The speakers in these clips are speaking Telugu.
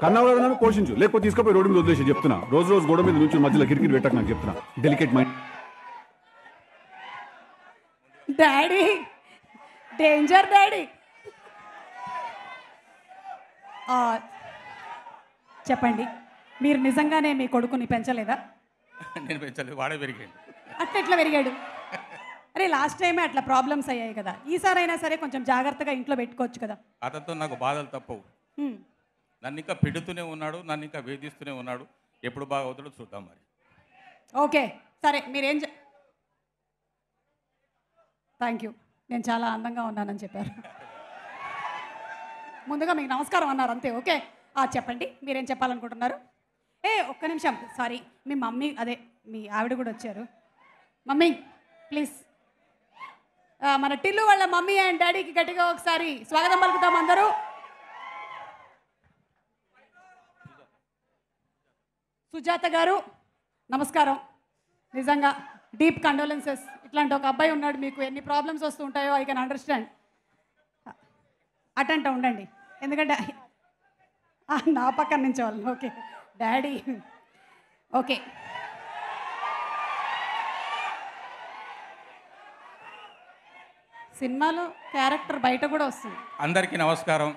కన్నావు కదా నన్ను పోషించు, లేకపోతే తీసుకుపోయి రోడ్డు మీద వదిలేసి చెప్తున్నా. రోజు రోజు గోడ మీద నుంచి మధ్యలో కిరికిరి పెట్టక నాకు చెప్తున్నా. Delicate mind. Daddy danger daddy. చెప్పండి, మీరు నిజంగానే మీ కొడుకుని పెంచలేదా? నేను పెంచలేదు, వాడే పెరిగాడు. అట్లా ఎట్లా పెరిగాడు? అరే లాస్ట్ టైమే అట్లా ప్రాబ్లమ్స్ అయ్యాయి కదా, ఈసారైనా సరే కొంచెం జాగ్రత్తగా ఇంట్లో పెట్టుకోవచ్చు కదా. అతనితో నాకు బాధలు తప్పవు. నన్ను ఇంకా పెడుతూనే ఉన్నాడు, నన్ను ఇంకా వేధిస్తూనే ఉన్నాడు. ఎప్పుడు బాగా అవుతాడో చూద్దాం మరి. ఓకే సరే, మీరేం థ్యాంక్ యూ, నేను చాలా అందంగా ఉన్నానని చెప్పారు. ముందుగా మీకు నమస్కారం అన్నారు అంతే. ఓకే చెప్పండి, మీరేం చెప్పాలనుకుంటున్నారు? ఒక్క నిమిషం, సారీ, మీ మమ్మీ అదే మీ ఆవిడ కూడా వచ్చారు. మమ్మీ ప్లీజ్, మన టిల్లు వాళ్ళ మమ్మీ అండ్ డాడీకి గట్టిగా ఒకసారి స్వాగతం పలుకుతాం అందరూ. సుజాత గారు నమస్కారం. నిజంగా డీప్ కండోలెన్సెస్. ఇట్లాంటి ఒక అబ్బాయి ఉన్నాడు, మీకు ఎన్ని ప్రాబ్లమ్స్ వస్తూ ఉంటాయో ఐ కెన్ అండర్స్టాండ్. అటంట ఉండండి, ఎందుకంటే నా పక్కన నుంచి వాళ్ళు. ఓకే డాడీ, ఓకే సినిమాలో క్యారెక్టర్ బయట కూడా వస్తుంది. అందరికీ నమస్కారం.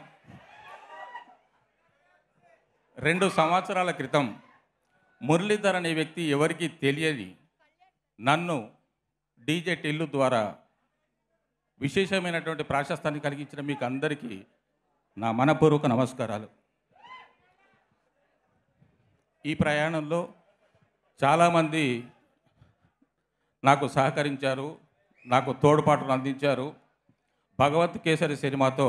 2 సంవత్సరాల క్రితం మురళీధర్ అనే వ్యక్తి ఎవరికీ తెలియని నన్ను డీజే టిల్లు ద్వారా విశేషమైనటువంటి ప్రాశస్త్యాన్ని కలిగించిన మీకు అందరికీ నా మనపూర్వక నమస్కారాలు. ఈ ప్రయాణంలో చాలామంది నాకు సహకరించారు, నాకు తోడ్పాటును అందించారు. భగవత్ కేసరి సినిమాతో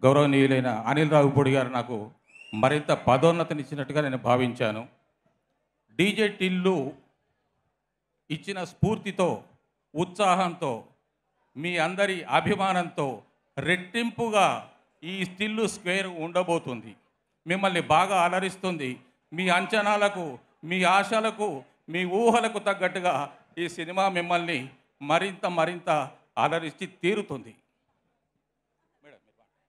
గౌరవనీయులైన అనిల్ రావుపూడి గారు నాకు మరింత పదోన్నతినిచ్చినట్టుగా నేను భావించాను. డీజే టిల్లు ఇచ్చిన స్ఫూర్తితో, ఉత్సాహంతో, మీ అందరి అభిమానంతో రెట్టింపుగా ఈ టిల్లు స్క్వేర్ ఉండబోతుంది. మిమ్మల్ని బాగా అలరిస్తుంది. మీ అంచనాలకు, మీ ఆశలకు, మీ ఊహలకు తగ్గట్టుగా ఈ సినిమా మిమ్మల్ని మరింత అలరించి తీరుతుంది.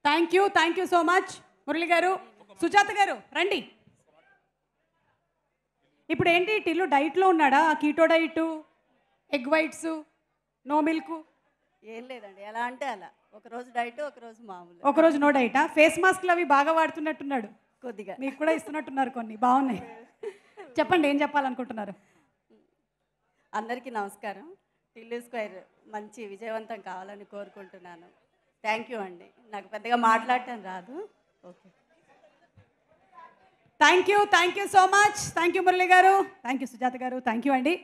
Thank you so much Murali గారు. సుజాత గారు రండి. ఇప్పుడు ఏంటి, టిల్లు డైట్లో ఉన్నాడా? Keto diet, egg whites, no milk? ఏం లేదండి, ఎలా అంటే అలా. ఒకరోజు డైట్, ఒకరోజు మామూలు. ఒకరోజు నో డైటా? ఫేస్ మాస్క్లు అవి బాగా వాడుతున్నట్టున్నాడు. కొద్దిగా మీకు కూడా ఇస్తున్నట్టున్నారు కొన్ని, బాగున్నాయి. చెప్పండి, ఏం చెప్పాలనుకుంటున్నారు? అందరికీ నమస్కారం. టిల్లు స్క్వేర్ మంచి విజయవంతం కావాలని కోరుకుంటున్నాను. థ్యాంక్ యూ అండి. నాకు పెద్దగా మాట్లాడటం రాదు. Okay, thank you so much. Thank you Murali గారు, థ్యాంక్ యూ సుజాత గారు, థ్యాంక్ యూ అండి.